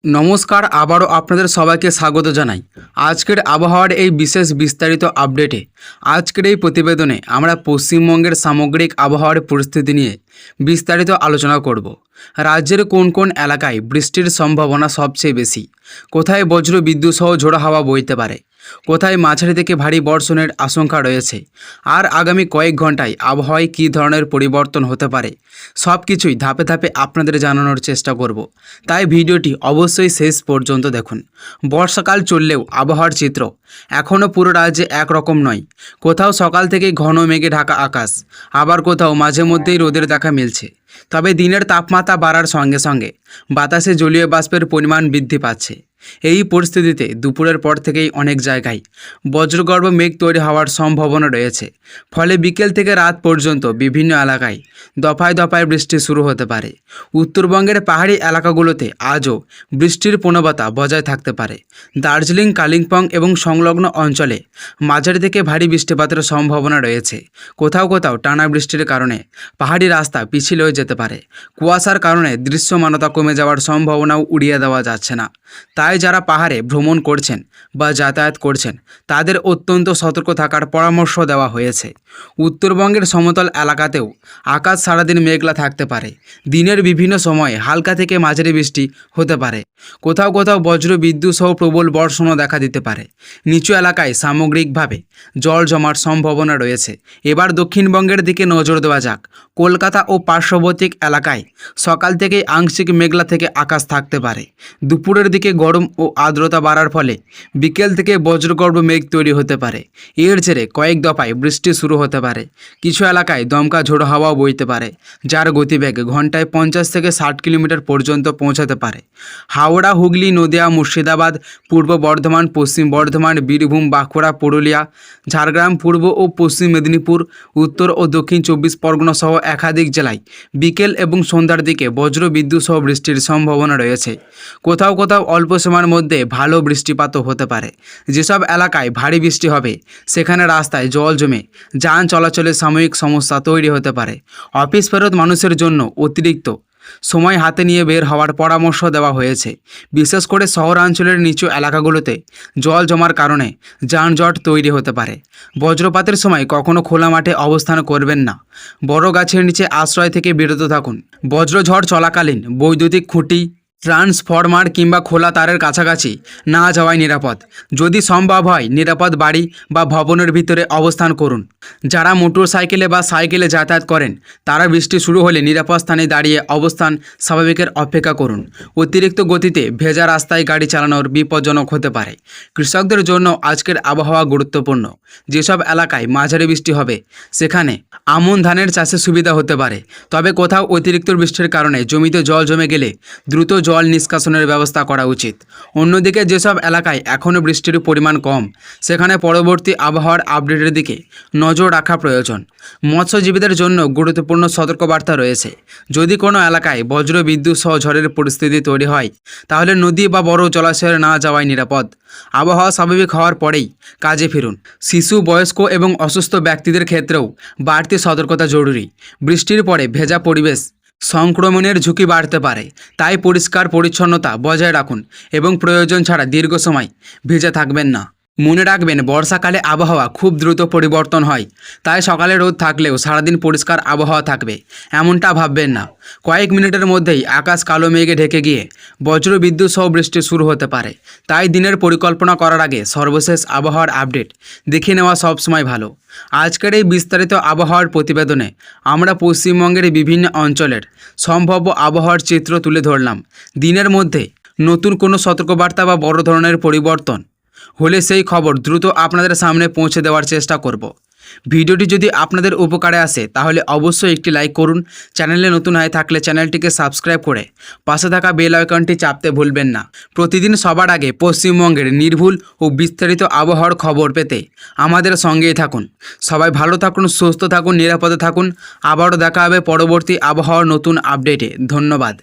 নমস্কার, আবারও আপনাদের সবাইকে স্বাগত জানাই। আজকের আবহাওয়ার এই বিশেষ বিস্তারিত আপডেটে আজকের এই প্রতিবেদনে আমরা পশ্চিমবঙ্গের সামগ্রিক আবহাওয়ার পরিস্থিতি নিয়ে বিস্তারিত আলোচনা করব। রাজ্যের কোন কোন এলাকায় বৃষ্টির সম্ভাবনা সবচেয়ে বেশি, কোথায় বজ্র বিদ্যুৎ সহ ঝোড়ো হাওয়া বইতে পারে, কোথায় মাঝারি থেকে ভারী বর্ষণের আশঙ্কা রয়েছে, আর আগামী কয়েক ঘন্টায় আবহাওয়ায় কী ধরনের পরিবর্তন হতে পারে, সব কিছুই ধাপে ধাপে আপনাদের জানানোর চেষ্টা করব। তাই ভিডিওটি অবশ্যই শেষ পর্যন্ত দেখুন। বর্ষাকাল চললেও আবহাওয়ার চিত্র এখনও পুরো রাজ্যে একরকম নয়। কোথাও সকাল থেকেই ঘন মেঘে ঢাকা আকাশ, আবার কোথাও মাঝে মধ্যেই রোদের দেখা মিলছে। তবে দিনের তাপমাত্রা বাড়ার সঙ্গে সঙ্গে বাতাসে জলীয় বাষ্পের পরিমাণ বৃদ্ধি পাচ্ছে। এই পরিস্থিতিতে দুপুরের পর থেকেই অনেক জায়গায় বজ্রগর্ভ মেঘ তৈরি হওয়ার সম্ভাবনা রয়েছে। ফলে বিকেল থেকে রাত পর্যন্ত বিভিন্ন এলাকায় দফায় দফায় বৃষ্টি শুরু হতে পারে। উত্তরবঙ্গের পাহাড়ি এলাকাগুলোতে আজও বৃষ্টির প্রবণতা বজায় থাকতে পারে। দার্জিলিং, কালিম্পং এবং সংলগ্ন অঞ্চলে মাঝারি থেকে ভারী বৃষ্টিপাতের সম্ভাবনা রয়েছে। কোথাও কোথাও টানা বৃষ্টির কারণে পাহাড়ি রাস্তা পিছিল হয়ে যেতে পারে। কুয়াশার কারণে দৃশ্যমানতা কমে যাওয়ার সম্ভাবনাও উড়িয়ে দেওয়া যাচ্ছে না। তাই যারা পাহাড়ে ভ্রমণ করছেন বা যাতায়াত করছেন তাদের অত্যন্ত সতর্ক থাকার পরামর্শ দেওয়া হয়েছে। উত্তরবঙ্গের সমতল এলাকাতেও আকাশ সারাদিন মেঘলা থাকতে পারে। দিনের বিভিন্ন সময়ে হালকা থেকে মাঝারি বৃষ্টি হতে পারে। কোথাও কোথাও বজ্র বিদ্যুৎ সহ প্রবল বর্ষণও দেখা দিতে পারে। নিচু এলাকায় সামগ্রিকভাবে জল জমার সম্ভাবনা রয়েছে। এবার দক্ষিণবঙ্গের দিকে নজর দেওয়া যাক। কলকাতা ও পার্শ্ববর্তী এলাকায় সকাল থেকেই আংশিক মেঘলা থেকে আকাশ থাকতে পারে। দুপুরের দিকে গরম ও আর্দ্রতা বাড়ার ফলে বিকেল থেকে বজ্রগর্ভ মেঘ তৈরি হতে পারে। এর জেরে কয়েক দফায় বৃষ্টি শুরু হতে পারে। কিছু এলাকায় দমকা ঝোড়ো হাওয়াও বইতে পারে, যার গতিবেগ ঘন্টায় 50 থেকে 60 কিলোমিটার পর্যন্ত পৌঁছাতে পারে। হাওড়া, হুগলি, নদিয়া, মুর্শিদাবাদ, পূর্ব বর্ধমান, পশ্চিম বর্ধমান, বীরভূম, বাঁকুড়া, পুরুলিয়া, ঝাড়গ্রাম, পূর্ব ও পশ্চিম মেদিনীপুর, উত্তর ও দক্ষিণ 24 পরগনা সহ একাধিক জেলায় বিকেল এবং সন্ধ্যার দিকে বজ্র বিদ্যুৎ সহ বৃষ্টির সম্ভাবনা রয়েছে। কোথাও কোথাও অল্প সময়ের মধ্যে ভালো বৃষ্টিপাতও হতে পারে। যেসব এলাকায় ভারী বৃষ্টি হবে সেখানে রাস্তায় জল জমে যান চলাচলের সাময়িক সমস্যা তৈরি হতে পারে। অফিস ফেরত মানুষের জন্য অতিরিক্ত সময় হাতে নিয়ে বের হওয়ার পরামর্শ দেওয়া হয়েছে। বিশেষ করে শহরাঞ্চলের নিচু এলাকাগুলোতে জল জমার কারণে যানজট তৈরি হতে পারে। বজ্রপাতের সময় কখনো খোলা মাঠে অবস্থান করবেন না। বড় গাছের নিচে আশ্রয় থেকে বিরত থাকুন। বজ্রঝড় চলাকালীন বৈদ্যুতিক খুঁটি, ট্রান্সফরমার কিংবা খোলা তারের কাছাকাছি না যাওয়াই নিরাপদ। যদি সম্ভব হয় নিরাপদ বাড়ি বা ভবনের ভিতরে অবস্থান করুন। যারা মোটর সাইকেলে বা সাইকেলে যাতায়াত করেন তারা বৃষ্টি শুরু হলে নিরাপদ স্থানে দাঁড়িয়ে অবস্থান স্বাভাবিকের অপেক্ষা করুন। অতিরিক্ত গতিতে ভেজা রাস্তায় গাড়ি চালানোর বিপজ্জনক হতে পারে। কৃষকদের জন্য আজকের আবহাওয়া গুরুত্বপূর্ণ। যেসব এলাকায় মাঝারি বৃষ্টি হবে সেখানে আমন ধানের চাষে সুবিধা হতে পারে। তবে কোথাও অতিরিক্ত বৃষ্টির কারণে জমিতে জল জমে গেলে দ্রুত জল নিষ্কাশনের ব্যবস্থা করা উচিত। অন্যদিকে যেসব এলাকায় এখনও বৃষ্টির পরিমাণ কম সেখানে পরবর্তী আবহাওয়ার আপডেটের দিকে নজর রাখা প্রয়োজন। মৎস্যজীবীদের জন্য গুরুত্বপূর্ণ সতর্কবার্তা রয়েছে। যদি কোনো এলাকায় বজ্র বিদ্যুৎ সহ ঝড়ের পরিস্থিতি তৈরি হয় তাহলে নদী বা বড় জলাশয়ে না যাওয়াই নিরাপদ। আবহাওয়া স্বাভাবিক হওয়ার পরেই কাজে ফিরুন। শিশু, বয়স্ক এবং অসুস্থ ব্যক্তিদের ক্ষেত্রেও বাড়তি সতর্কতা জরুরি। বৃষ্টির পরে ভেজা পরিবেশ সংক্রমণের ঝুঁকি বাড়তে পারে। তাই পরিষ্কার পরিচ্ছন্নতা বজায় রাখুন এবং প্রয়োজন ছাড়া দীর্ঘ সময় ভিজে থাকবেন না। মনে রাখবেন, বর্ষাকালে আবহাওয়া খুব দ্রুত পরিবর্তন হয়। তাই সকালে রোদ থাকলেও সারাদিন পরিষ্কার আবহাওয়া থাকবে এমনটা ভাববেন না। কয়েক মিনিটের মধ্যেই আকাশ কালো মেঘে ঢেকে গিয়ে বজ্র বিদ্যুৎ সহ বৃষ্টি শুরু হতে পারে। তাই দিনের পরিকল্পনা করার আগে সর্বশেষ আবহাওয়ার আপডেট দেখে নেওয়া সবসময় ভালো। আজকের এই বিস্তারিত আবহাওয়ার প্রতিবেদনে আমরা পশ্চিমবঙ্গের বিভিন্ন অঞ্চলের সম্ভাব্য আবহাওয়ার চিত্র তুলে ধরলাম। দিনের মধ্যে নতুন কোনো সতর্কবার্তা বা বড় ধরনের পরিবর্তন হলে সেই খবর দ্রুত আপনাদের সামনে পৌঁছে দেওয়ার চেষ্টা করব। ভিডিওটি যদি আপনাদের উপকারে আসে তাহলে অবশ্যই একটি লাইক করুন। চ্যানেলে নতুন হয়ে থাকলে চ্যানেলটিকে সাবস্ক্রাইব করে পাশে থাকা বেল আইকনটি চাপতে ভুলবেন না। প্রতিদিন সবার আগে পশ্চিমবঙ্গের নির্ভুল ও বিস্তারিত আবহাওয়ার খবর পেতে আমাদের সঙ্গেই থাকুন। সবাই ভালো থাকুন, সুস্থ থাকুন, নিরাপদে থাকুন। আবারও দেখা হবে পরবর্তী আবহাওয়ার নতুন আপডেটে। ধন্যবাদ।